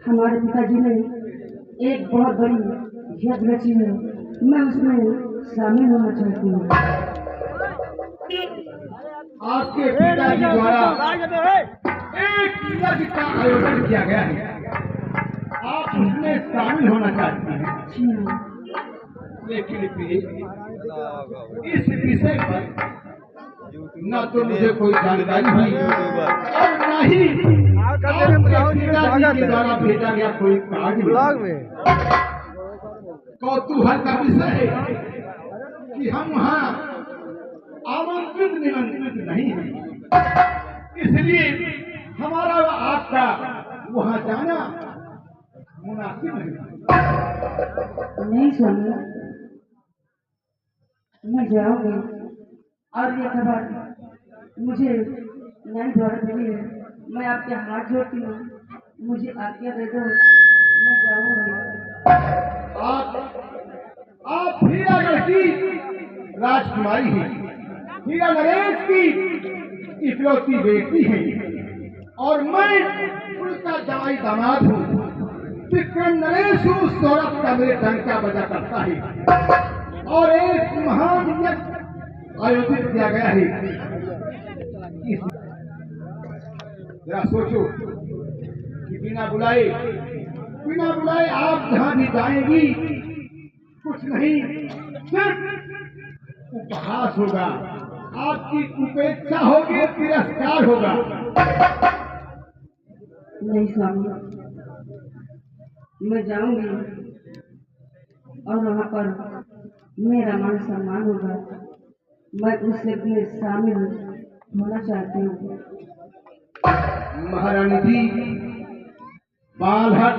हमारे पिताजी ने एक बहुत बड़ी यज्ञ रची है, मैं उसमें शामिल होना चाहती हूँ। आपके पिताजी द्वारा एक यज्ञ का आयोजन किया गया है, आप उसमें शामिल होना चाहती हैं। लेकिन इस विषय पर न तो मुझे कोई जानकारी हुई और न ही पिताजी के द्वारा भेजा गया कोई कार्ड। कौतूहल का विषय है कि हम वहाँ आमंत्रित निमंत्रित नहीं हैं, इसलिए हमारा आपका वहाँ जाना मुनासिब नहीं स्वामी, मैं जाऊंगी और ये खबर मुझे नहीं द्वारा मिली है। मैं आपके हाथ जोड़ती हूँ, मुझे आज्ञा दे दो, मैं जाऊंगी। आप हीरागढ़ की राजकुमारी हैं, हीरा नरेश की इकलौती बेटी है और मैं उनका जवाई दामाद हूँ। विक्रम नरेश उस सौरभ का मेरे डंका बजा करता है और एक महान यज्ञ आयोजित किया गया है। जरा सोचो कि बिना बुलाए आप जहाँ भी जाएंगी कुछ नहीं, सिर्फ उपहास होगा, आपकी उपेक्षा होगी, तिरस्कार होगा। नहीं स्वामी, मैं जाऊंगी और वहाँ पर मेरा मान सम्मान होगा, मैं उस यज्ञ में शामिल होना चाहती हूँ। महारानी जी, बालहट,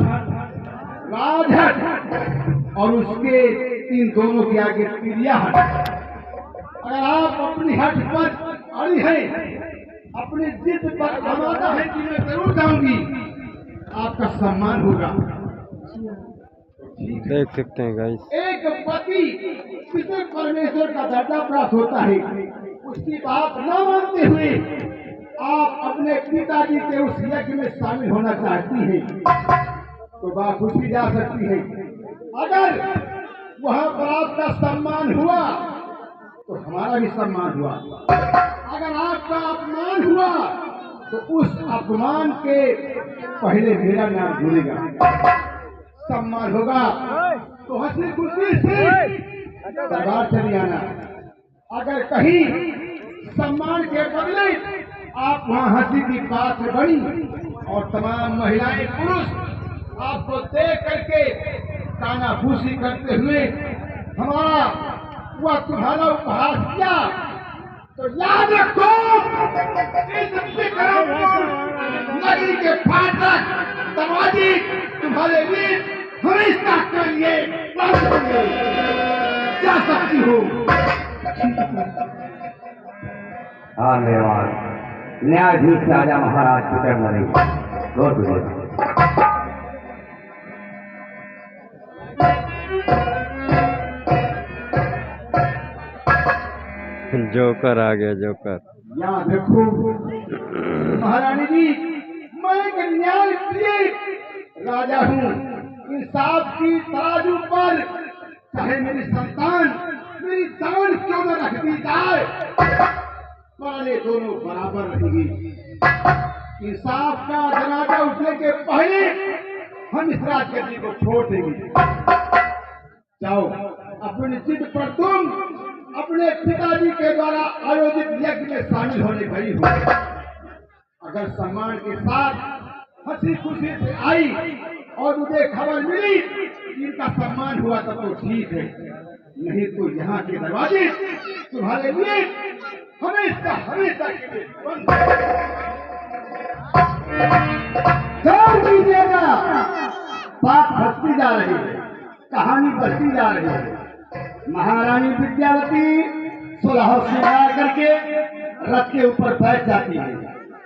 राजहट और उसके इन दोनों के आगे प्रिया हट, अगर आप अपनी हट पर अड़ी है, अपनी जिद पर आमादा है कि मैं जरूर जाऊंगी, आपका सम्मान होगा। देख सकते हैं गाइस, एक पति जिसे परमेश्वर का दर्जा प्राप्त होता है, उसकी बात न मानते हुए आप अपने पिताजी के उस यज्ञ में शामिल होना चाहती हैं, तो बात पूछी जा सकती है। अगर वहाँ पर आपका सम्मान हुआ तो हमारा भी सम्मान हुआ, अगर आपका अपमान हुआ तो उस अपमान के पहले मेरा नाम जुड़ेगा। सम्मान होगा तो हंसी खुशी से दरबार चले आना, अगर कहीं सम्मान के बदले आप वहाँ हंसी की बात बनी और तमाम महिलाएं पुरुष आपको देख करके कानाफूसी करते हुए हमारा वह तुम्हारा उपहास किया, तो याद रखो इस नगरी के फाटक दरवाजे तुम्हारे लिए हमेशा के लिए बंद होंगे। जा सकती हो। धन्यवाद। न्यायाधीश राजा महाराज विक्रम नरेश, जोकर आ गया, जोकर। याद रखो महारानी जी, मैं एक न्याय प्रिय राजा हूँ। इंसाफ की तराजू पर चाहे मेरी संतान मेरी जान क्यों न रख दी जाए, पर ये दोनों बराबर रहेंगी। इंसाफ का जनाजा उठने के पहले हम इस राजगद्दी को छोड़ देंगे। जाओ, अपनी जिद पर तुम अपने पिताजी के द्वारा आयोजित यज्ञ में शामिल होने गई हो। अगर सम्मान के साथ हंसी खुशी से आई और मुझे खबर मिली इनका सम्मान हुआ तब तो ठीक है, नहीं तो यहाँ के दरवाजे तुम्हारे लिए हमेशा हमेशा के लिए बंद। कीजिएगा, बात बढ़ती जा रही है, कहानी बढ़ती जा रही है। महारानी विद्यावती सुलह श्रृंगार करके रथ के ऊपर बैठ जाती है,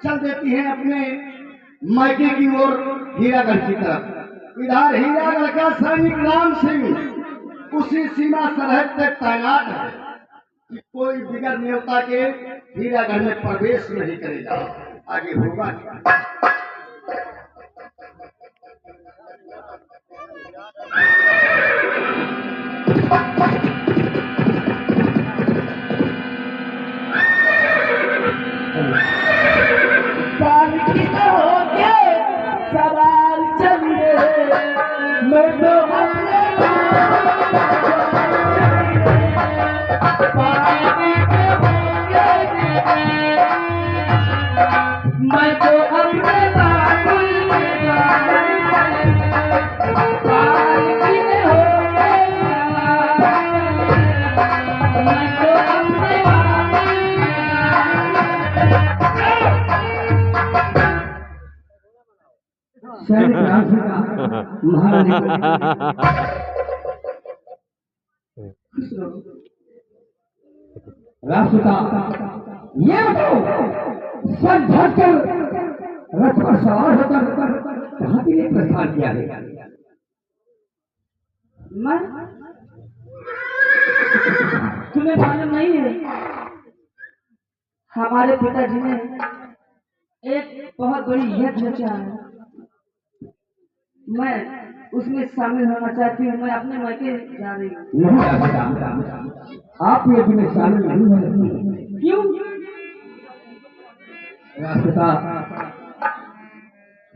चल देती है अपने मायके की ओर हीरागढ़ की तरफ। इधर हीरागढ़ का सैनिक राम सिंह उसी सीमा सरहद तक तैनात है कि कोई बिगड़ न्योता के हीरागढ़ में प्रवेश नहीं करेगा। आगे होगा क्या? सैनिक राष्ट्र का महारानी राष्ट्रता ये बताओ सब झटकर रथ पर सवार होकर कहाँ के लिए प्रस्थान किया है? मैं तुम्हें मालूम नहीं है, हमारे पिताजी ने एक बहुत बड़ी यज्ञ रचा है, मैं उसमें शामिल होना चाहती हूँ। मैं अपने मायके जा रही हूँ। नहीं राष्ट्रता, आप यज्ञ में शामिल नहीं हो सकती। क्यों? राष्ट्रता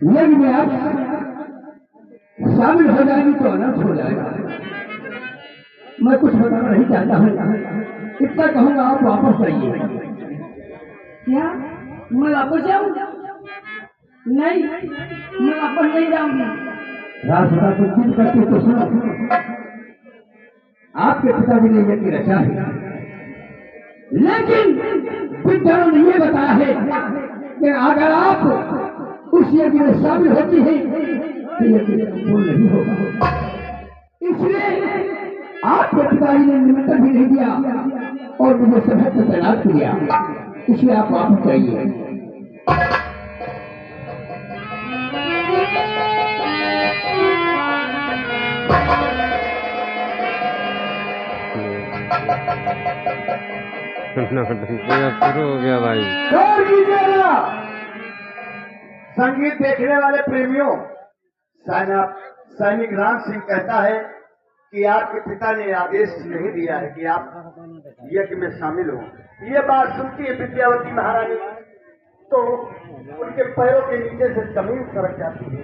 यज्ञ में आप शामिल हो जाएगी तो अनर्थ हो जाएगा। मैं कुछ बताना नहीं चाहता हूँ, इतना कहूँगा आप वापस आइए। क्या मैं वापस जाऊँ? नहीं, मैं वापस नहीं जाऊंगी। राष्ट्रता को चिंत करके तो सुनो, आपके पिताजी ने यज्ञ रचा है, लेकिन विद्वानों ने ये बताया है कि अगर आप उस यज्ञ में शामिल होती है तो यज्ञ पूर्ण नहीं होगा। इसलिए आपके पिताजी ने निमंत्रण भी नहीं दिया और मुझे समय पर तैनात किया, इसलिए आप वापस जाइए। शुरू हो गया भाई। जोर कीजिएगा। संगीत देखने वाले प्रेमियों, सैनिक राम सिंह कहता है कि आपके पिता ने आदेश नहीं दिया है कि आप यज्ञ में शामिल हो। ये बात सुनती है विद्यावती महारानी तो उनके पैरों के नीचे से जमीन सरक जाती है।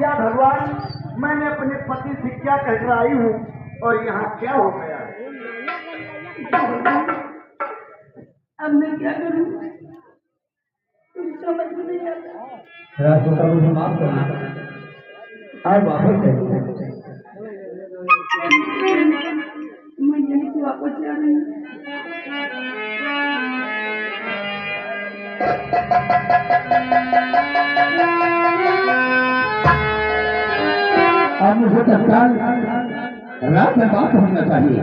या भगवान, मैंने अपने पति से क्या कहकर आई हूँ और यहाँ क्या हो गया है? अब मैं क्या करूँ? कुछ समझ में नहीं आता। राष्ट्रता मुझे माफ करना, आप वापस जाइए। मैं यहीं से वापस जा रही हूँ। अब मुझे तत्काल रात में बात होना चाहिए।